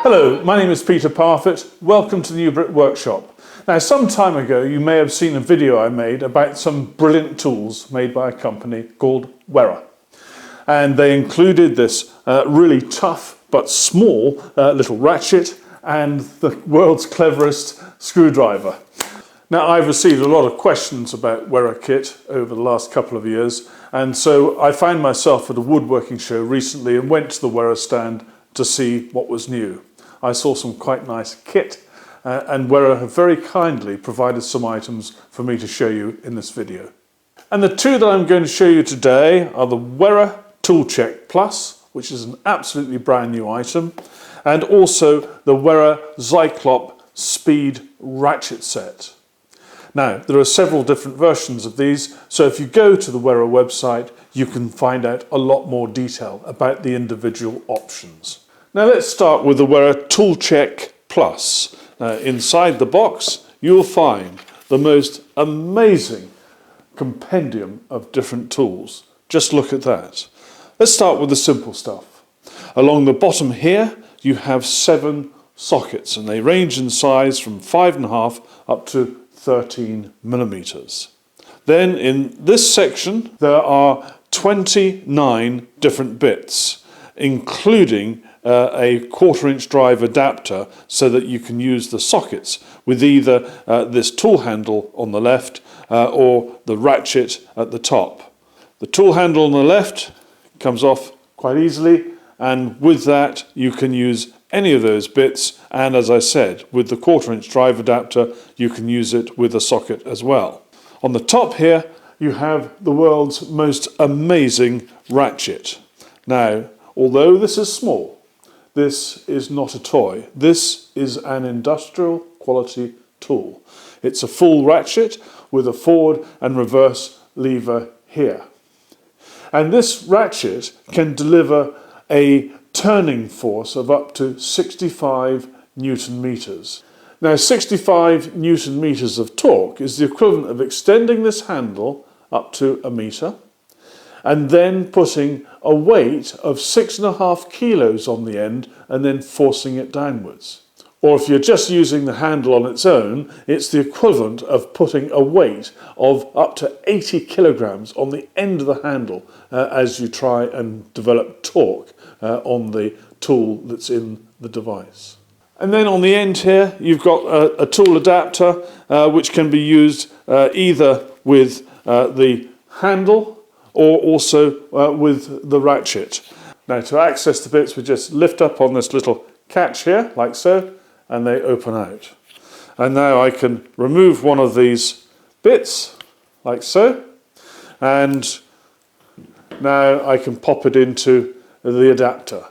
Hello, my name is Peter Parfitt. Welcome to the new Brit workshop. Now, some time ago you may have seen a video I made about some brilliant tools made by a company called Wera. And they included this really tough but small little ratchet and the world's cleverest screwdriver. Now, I've received a lot of questions about Wera kit over the last couple of years, and so I found myself at a woodworking show recently and went to the Wera stand to see what was new. I saw some quite nice kit, and Wera have very kindly provided some items for me to show you in this video. And the two that I'm going to show you today are the Wera Toolcheck Plus, which is an absolutely brand new item, and also the Wera Zyklop Speed Ratchet Set. Now, there are several different versions of these, so if you go to the Wera website, you can find out a lot more detail about the individual options. Now, let's start with the Wera Toolcheck Plus. Now, inside the box, you'll find the most amazing compendium of different tools. Just look at that. Let's start with the simple stuff. Along the bottom here, you have 7 sockets, and they range in size from 5.5 up to 13 millimeters. Then in this section there are 29 different bits, including a 1/4-inch drive adapter so that you can use the sockets with either this tool handle on the left or the ratchet at the top. The tool handle on the left comes off quite easily, and with that you can use any of those bits, and as I said, with the 1/4-inch drive adapter you can use it with a socket as well. On the top here you have the world's most amazing ratchet. Now, although this is small, this is not a toy. This is an industrial quality tool. It's a full ratchet with a forward and reverse lever here. And this ratchet can deliver a turning force of up to 65 Newton meters. Now, 65 Newton meters of torque is the equivalent of extending this handle up to 1 meter and then putting a weight of 6.5 kilos on the end and then forcing it downwards. Or if you're just using the handle on its own, it's the equivalent of putting a weight of up to 80 kilograms on the end of the handle as you try and develop torque on the tool that's in the device. And then on the end here you've got a tool adapter which can be used either with the handle or also with the ratchet. Now, to access the bits, we just lift up on this little catch here like so, and they open out. And now I can remove one of these bits like so, and now I can pop it into the adapter.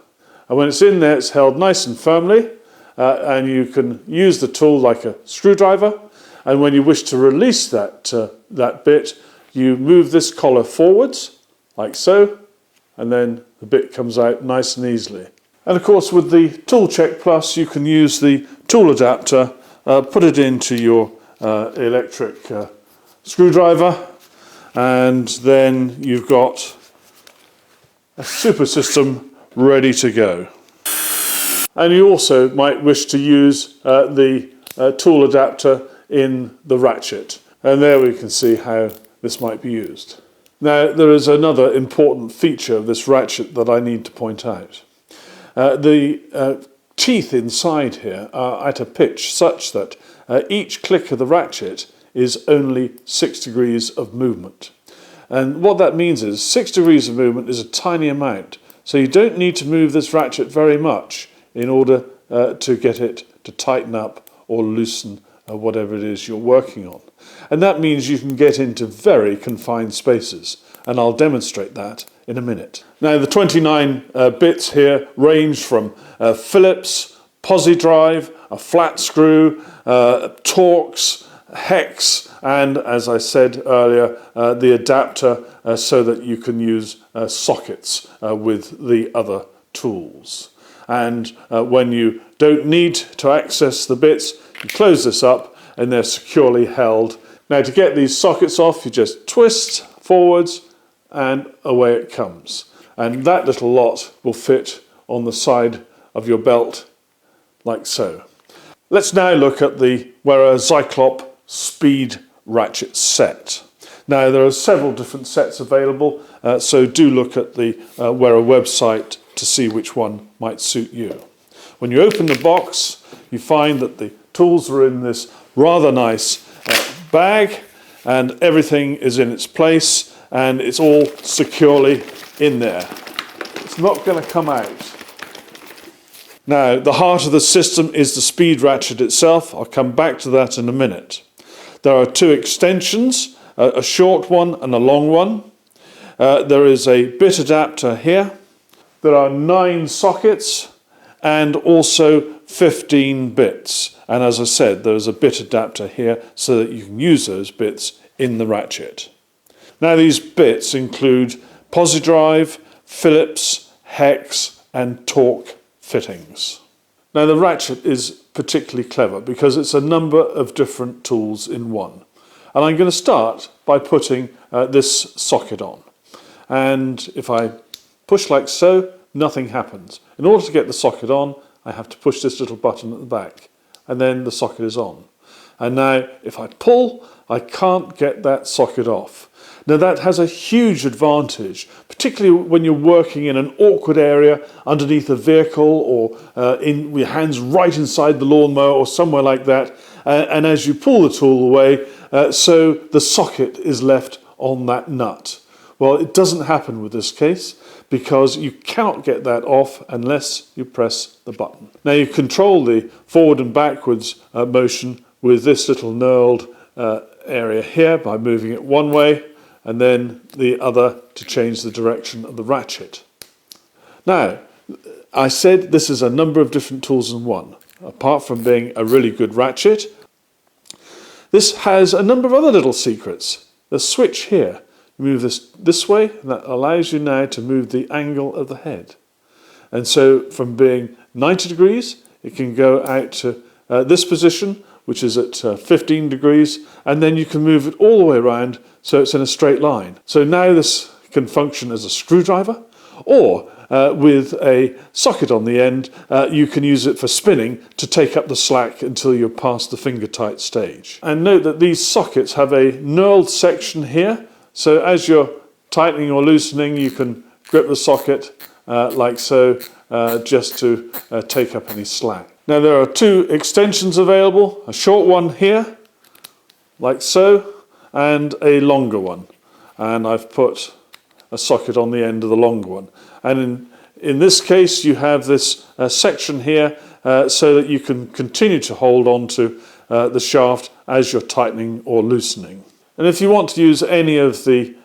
And when it's in there, it's held nice and firmly, and you can use the tool like a screwdriver. And when you wish to release that bit, you move this collar forwards like so, and then the bit comes out nice and easily. And of course, with the Toolcheck Plus, you can use the tool adapter, put it into your electric screwdriver, and then you've got a super system ready to go. And you also might wish to use the tool adapter in the ratchet. And there we can see how this might be used. Now, there is another important feature of this ratchet that I need to point out. The teeth inside here are at a pitch such that each click of the ratchet is only 6 degrees of movement. And what that means is 6 degrees of movement is a tiny amount. So you don't need to move this ratchet very much in order to get it to tighten up or loosen whatever it is you're working on. And that means you can get into very confined spaces, and I'll demonstrate that in a minute. Now, the 29 bits here range from Phillips, posi drive, a flat screw, Torx, hex, and as I said earlier, the adapter so that you can use sockets with the other tools. And when you don't need to access the bits, you close this up and they're securely held. Now, to get these sockets off, you just twist forwards and away it comes. And that little lot will fit on the side of your belt like so. Let's now look at the Wera Zyklop speed ratchet set. Now there are several different sets available, so do look at the Wera website to see which one might suit you. When you open the box, you find that the tools are in this rather nice bag, and everything is in its place, and it's all securely in there. It's not going to come out. Now, the heart of the system is the speed ratchet itself. I'll come back to that in a minute. There are two extensions, a short one and a long one. There is a bit adapter here. There are 9 sockets and also 15 bits. And as I said, there's a bit adapter here so that you can use those bits in the ratchet. Now, these bits include posi-drive, Phillips, hex and torque fittings. Now, the ratchet is particularly clever because it's a number of different tools in one. And I'm going to start by putting this socket on. And if I push like so, nothing happens. In order to get the socket on, I have to push this little button at the back, and then the socket is on. And now, if I pull, I can't get that socket off. Now, that has a huge advantage, particularly when you're working in an awkward area underneath a vehicle or with your hands right inside the lawnmower or somewhere like that. And as you pull the tool away, so the socket is left on that nut. Well, it doesn't happen with this case because you cannot get that off unless you press the button. Now, you control the forward and backwards motion with this little knurled area here by moving it one way and then the other to change the direction of the ratchet. Now, I said this is a number of different tools in one. Apart from being a really good ratchet, this has a number of other little secrets. The switch here, you move this way, and that allows you now to move the angle of the head. And so from being 90 degrees, it can go out to this position, which is at 15 degrees, and then you can move it all the way around so it's in a straight line. So now this can function as a screwdriver, or with a socket on the end, you can use it for spinning to take up the slack until you're past the finger tight stage. And note that these sockets have a knurled section here, so as you're tightening or loosening, you can grip the socket like so, just to take up any slack. Now, there are 2 extensions available, a short one here, like so, and a longer one. And I've put a socket on the end of the longer one. And in this case, you have this section here so that you can continue to hold on to the shaft as you're tightening or loosening. And if you want to use any of the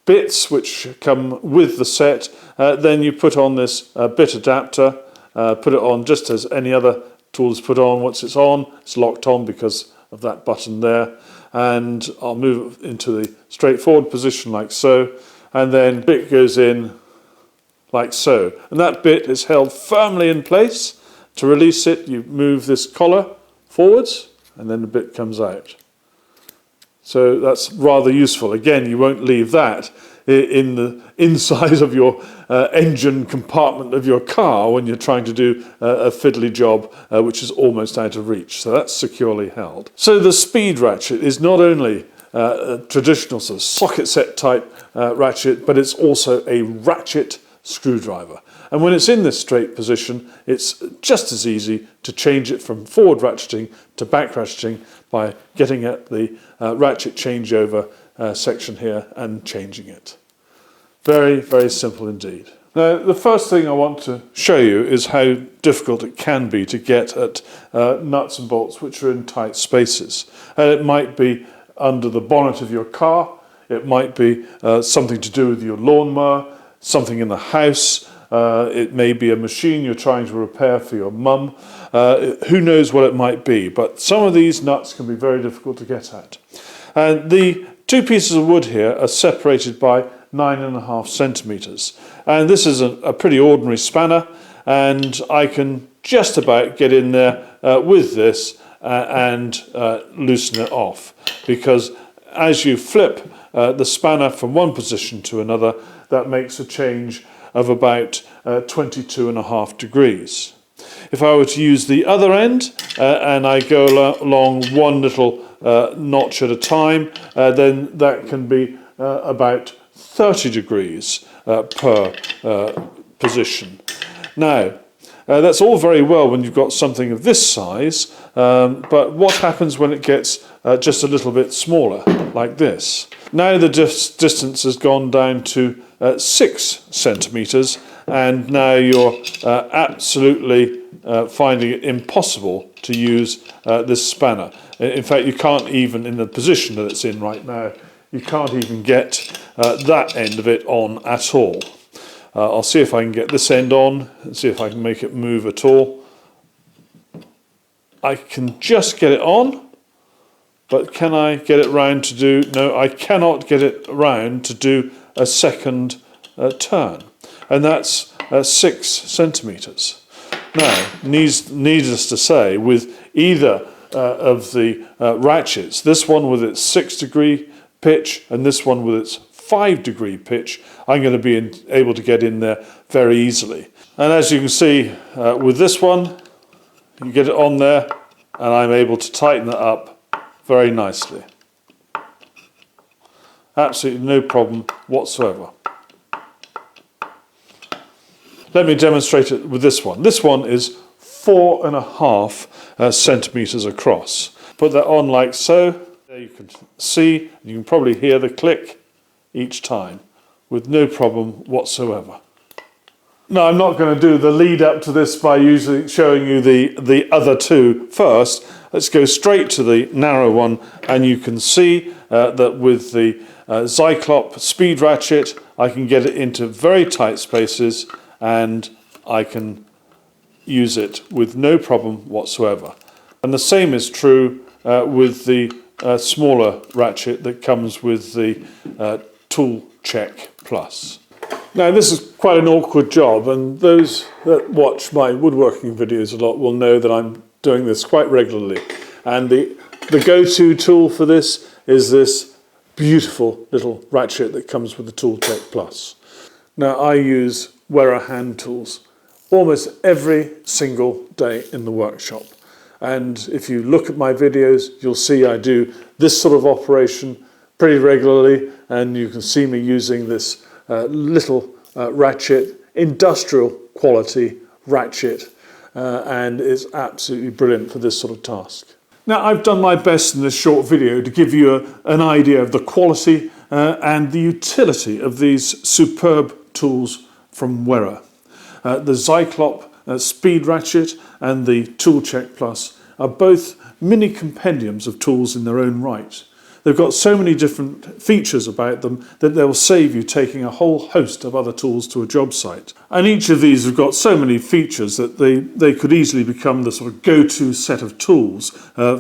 bits which come with the set, then you put on this bit adapter, put it on just as any other tool is put on. Once it's on, it's locked on because of that button there. And I'll move it into the straightforward position like so. And then bit goes in like so. And that bit is held firmly in place. To release it, you move this collar forwards and then the bit comes out. So that's rather useful. Again, you won't leave that in the inside of your engine compartment of your car when you're trying to do a fiddly job which is almost out of reach. So that's securely held. So the speed ratchet is not only a traditional sort of socket set type ratchet, but it's also a ratchet screwdriver. And when it's in this straight position, it's just as easy to change it from forward ratcheting to back ratcheting by getting at the ratchet changeover section here and changing it. Very, very simple indeed. Now, the first thing I want to show you is how difficult it can be to get at nuts and bolts which are in tight spaces. And it might be under the bonnet of your car, it might be something to do with your lawnmower, something in the house, it may be a machine you're trying to repair for your mum, who knows what it might be, but some of these nuts can be very difficult to get at. And the 2 pieces of wood here are separated by 9.5 centimetres, and this is a pretty ordinary spanner, and I can just about get in there with this and loosen it off, because as you flip the spanner from one position to another, that makes a change of about 22.5 degrees. If I were to use the other end and I go along one little notch at a time, then that can be about 30 degrees per position. Now, that's all very well when you've got something of this size, but what happens when it gets just a little bit smaller, like this? Now the distance has gone down to 6 centimetres, and now you're absolutely finding it impossible to use this spanner. In fact, you can't even, in the position that it's in right now, you can't even get that end of it on at all. I'll see if I can get this end on and see if I can make it move at all. I can just get it on, but can I get it round to do... No, I cannot get it round to do a second turn, and that's 6 centimetres. Now, needless to say, with either of the ratchets, this one with its 6-degree pitch and this one with its 5-degree pitch, I'm going to be able to get in there very easily. And as you can see with this one, you get it on there and I'm able to tighten it up very nicely. Absolutely no problem whatsoever. Let me demonstrate it with this one. This one is 4.5 centimetres across. Put that on like so. There you can see, you can probably hear the click each time with no problem whatsoever. Now, I'm not going to do the lead up to this by showing you the other two first. Let's go straight to the narrow one, and you can see that with the Zyklop speed ratchet I can get it into very tight spaces and I can use it with no problem whatsoever. And the same is true with the smaller ratchet that comes with the Toolcheck Plus. Now, this is quite an awkward job, and those that watch my woodworking videos a lot will know that I'm doing this quite regularly. And the go-to tool for this is this beautiful little ratchet that comes with the Toolcheck Plus. Now, I use Wera hand tools almost every single day in the workshop. And if you look at my videos, you'll see I do this sort of operation pretty regularly, and you can see me using this little ratchet, industrial quality ratchet, and it's absolutely brilliant for this sort of task. Now, I've done my best in this short video to give you an idea of the quality and the utility of these superb tools from Wera. The Zyklop speed ratchet and the Toolcheck Plus are both mini compendiums of tools in their own right. They've got so many different features about them that they'll save you taking a whole host of other tools to a job site. And each of these have got so many features that they could easily become the sort of go-to set of tools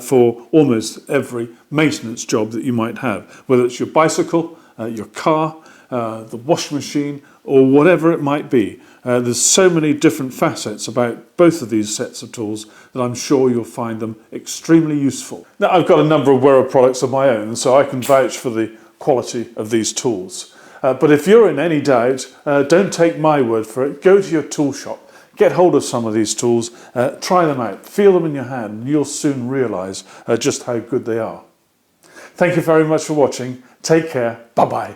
for almost every maintenance job that you might have, whether it's your bicycle, your car, the washing machine, or whatever it might be. There's so many different facets about both of these sets of tools that I'm sure you'll find them extremely useful. Now, I've got a number of Wera products of my own, so I can vouch for the quality of these tools. But if you're in any doubt, don't take my word for it. Go to your tool shop, get hold of some of these tools, try them out, feel them in your hand, and you'll soon realise just how good they are. Thank you very much for watching. Take care. Bye-bye.